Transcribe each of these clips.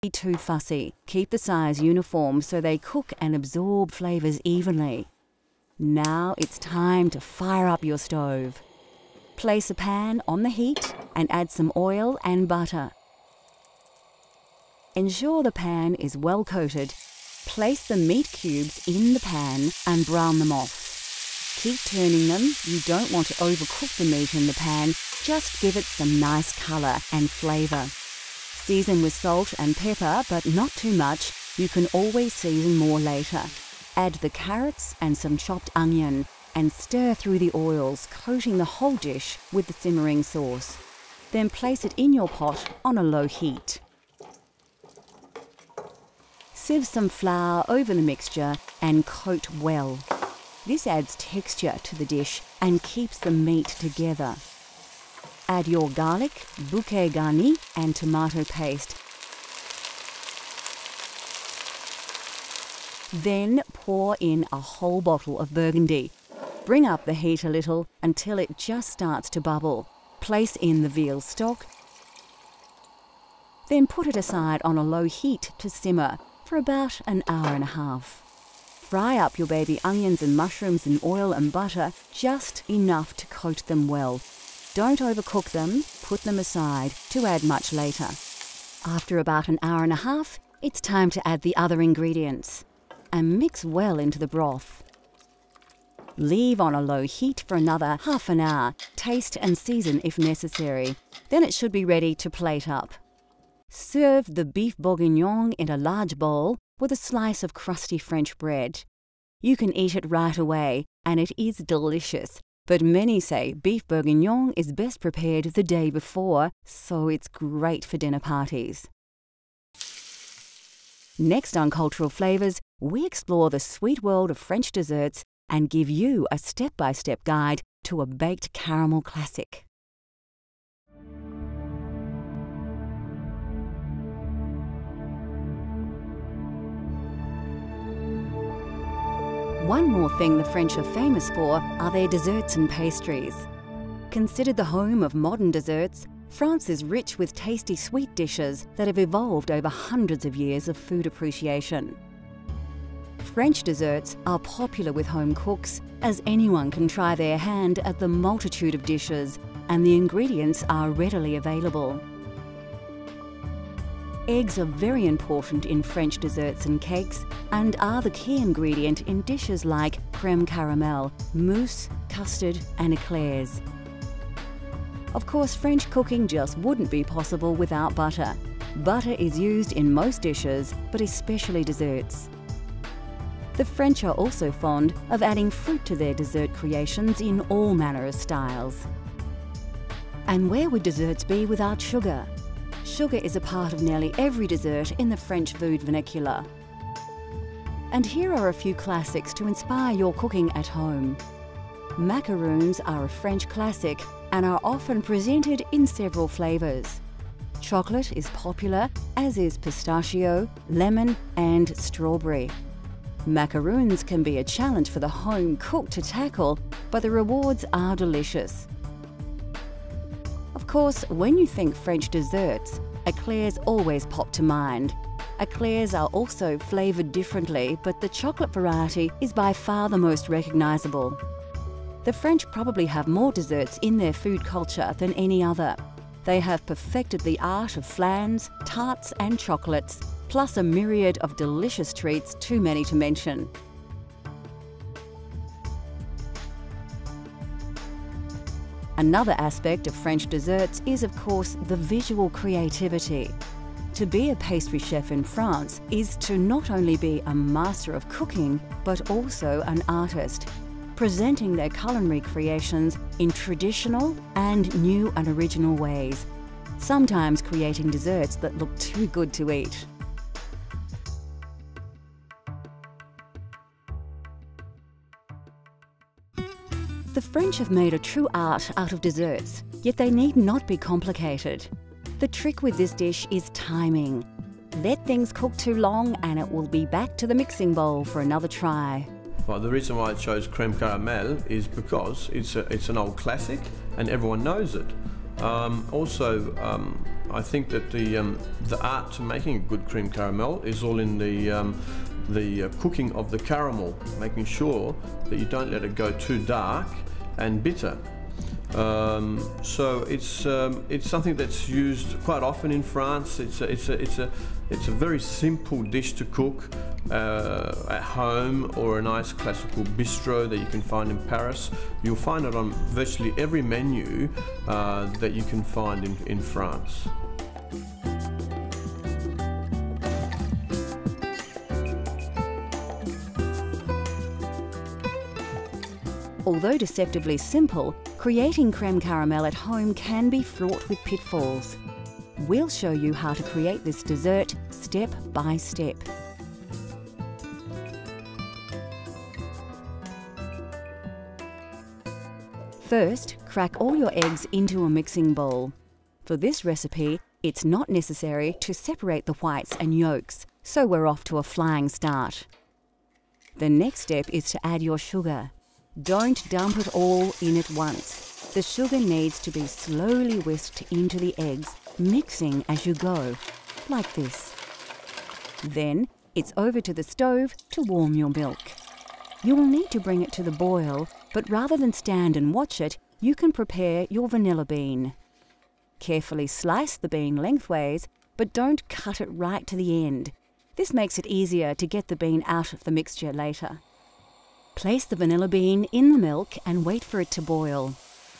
Be too fussy. Keep the size uniform so they cook and absorb flavours evenly. Now it's time to fire up your stove. Place a pan on the heat and add some oil and butter. Ensure the pan is well coated. Place the meat cubes in the pan and brown them off. Keep turning them. You don't want to overcook the meat in the pan. Just give it some nice colour and flavour. Season with salt and pepper, but not too much. You can always season more later. Add the carrots and some chopped onion and stir through the oils, coating the whole dish with the simmering sauce. Then place it in your pot on a low heat. Sieve some flour over the mixture and coat well. This adds texture to the dish and keeps the meat together. Add your garlic, bouquet garni and tomato paste. Then pour in a whole bottle of Burgundy. Bring up the heat a little until it just starts to bubble. Place in the veal stock. Then put it aside on a low heat to simmer for about an hour and a half. Fry up your baby onions and mushrooms in oil and butter, just enough to coat them well. Don't overcook them, put them aside to add much later. After about an hour and a half, it's time to add the other ingredients and mix well into the broth. Leave on a low heat for another half an hour. Taste and season if necessary. Then it should be ready to plate up. Serve the beef bourguignon in a large bowl with a slice of crusty French bread. You can eat it right away, and it is delicious. But many say beef bourguignon is best prepared the day before, so it's great for dinner parties. Next on Cultural Flavours, we explore the sweet world of French desserts and give you a step-by-step guide to a baked caramel classic. One more thing the French are famous for are their desserts and pastries. Considered the home of modern desserts, France is rich with tasty sweet dishes that have evolved over hundreds of years of food appreciation. French desserts are popular with home cooks, as anyone can try their hand at the multitude of dishes, and the ingredients are readily available. Eggs are very important in French desserts and cakes and are the key ingredient in dishes like crème caramel, mousse, custard and eclairs. Of course, French cooking just wouldn't be possible without butter. Butter is used in most dishes, but especially desserts. The French are also fond of adding fruit to their dessert creations in all manner of styles. And where would desserts be without sugar? Sugar is a part of nearly every dessert in the French food vernacular. And here are a few classics to inspire your cooking at home. Macaroons are a French classic and are often presented in several flavours. Chocolate is popular, as is pistachio, lemon and strawberry. Macaroons can be a challenge for the home cook to tackle, but the rewards are delicious. Of course, when you think French desserts, eclairs always pop to mind. Eclairs are also flavoured differently, but the chocolate variety is by far the most recognisable. The French probably have more desserts in their food culture than any other. They have perfected the art of flans, tarts and chocolates, plus a myriad of delicious treats too many to mention. Another aspect of French desserts is, of course, the visual creativity. To be a pastry chef in France is to not only be a master of cooking, but also an artist, presenting their culinary creations in traditional and new and original ways, sometimes creating desserts that look too good to eat. The French have made a true art out of desserts, yet they need not be complicated. The trick with this dish is timing. Let things cook too long and it will be back to the mixing bowl for another try. Well, the reason why I chose crème caramel is because it's an old classic and everyone knows it. I think that the art to making a good cream caramel is all in the cooking of the caramel, making sure that you don't let it go too dark and bitter. So it's something that's used quite often in France. It's a very simple dish to cook at home or a nice classical bistro that you can find in Paris. You'll find it on virtually every menu that you can find in France. Although deceptively simple, creating creme caramel at home can be fraught with pitfalls. We'll show you how to create this dessert step by step. First, crack all your eggs into a mixing bowl. For this recipe, it's not necessary to separate the whites and yolks, so we're off to a flying start. The next step is to add your sugar. Don't dump it all in at once. The sugar needs to be slowly whisked into the eggs, mixing as you go, like this. Then it's over to the stove to warm your milk. You will need to bring it to the boil, but rather than stand and watch it, you can prepare your vanilla bean. Carefully slice the bean lengthways, but don't cut it right to the end. This makes it easier to get the bean out of the mixture later. Place the vanilla bean in the milk and wait for it to boil.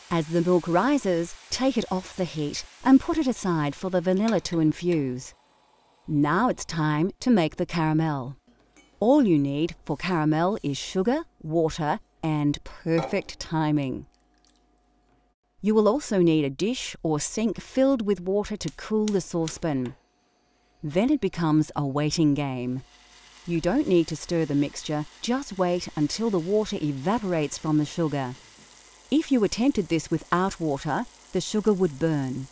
As the milk rises, take it off the heat and put it aside for the vanilla to infuse. Now it's time to make the caramel. All you need for caramel is sugar, water, and perfect timing. You will also need a dish or sink filled with water to cool the saucepan. Then it becomes a waiting game. You don't need to stir the mixture, just wait until the water evaporates from the sugar. If you attempted this without water, the sugar would burn.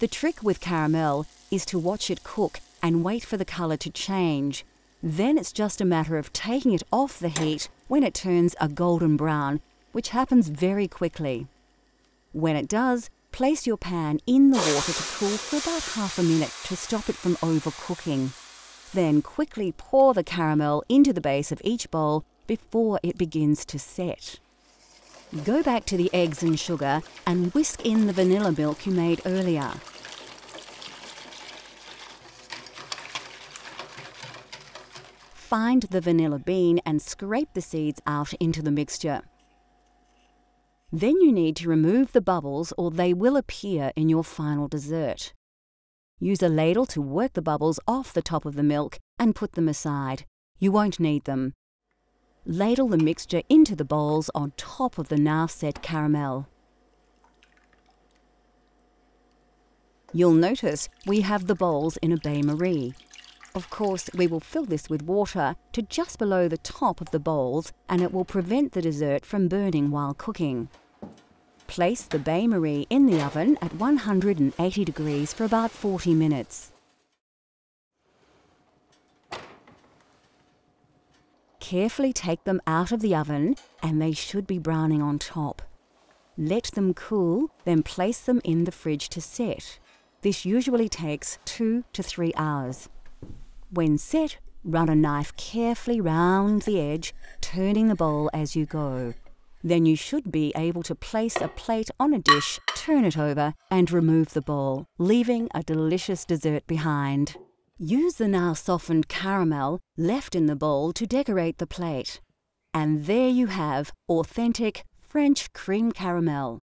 The trick with caramel is to watch it cook and wait for the colour to change. Then it's just a matter of taking it off the heat when it turns a golden brown, which happens very quickly. When it does, place your pan in the water to cool for about half a minute to stop it from overcooking. Then quickly pour the caramel into the base of each bowl before it begins to set. Go back to the eggs and sugar and whisk in the vanilla milk you made earlier. Find the vanilla bean and scrape the seeds out into the mixture. Then you need to remove the bubbles or they will appear in your final dessert. Use a ladle to work the bubbles off the top of the milk and put them aside. You won't need them. Ladle the mixture into the bowls on top of the now set caramel. You'll notice we have the bowls in a bain-marie. Of course, we will fill this with water to just below the top of the bowls and it will prevent the dessert from burning while cooking. Place the bain-marie in the oven at 180 degrees for about 40 minutes. Carefully take them out of the oven and they should be browning on top. Let them cool, then place them in the fridge to set. This usually takes 2 to 3 hours. When set, run a knife carefully round the edge, turning the bowl as you go. Then you should be able to place a plate on a dish, turn it over, and remove the bowl, leaving a delicious dessert behind. Use the now softened caramel left in the bowl to decorate the plate. And there you have authentic French cream caramel.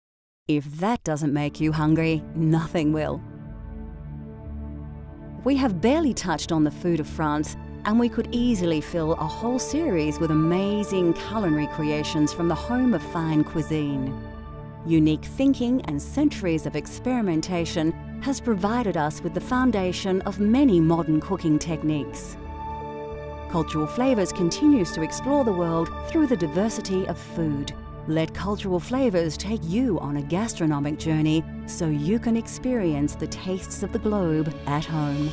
If that doesn't make you hungry, nothing will. We have barely touched on the food of France, and we could easily fill a whole series with amazing culinary creations from the home of fine cuisine. Unique thinking and centuries of experimentation has provided us with the foundation of many modern cooking techniques. Cultural Flavours continues to explore the world through the diversity of food. Let Cultural Flavours take you on a gastronomic journey so you can experience the tastes of the globe at home.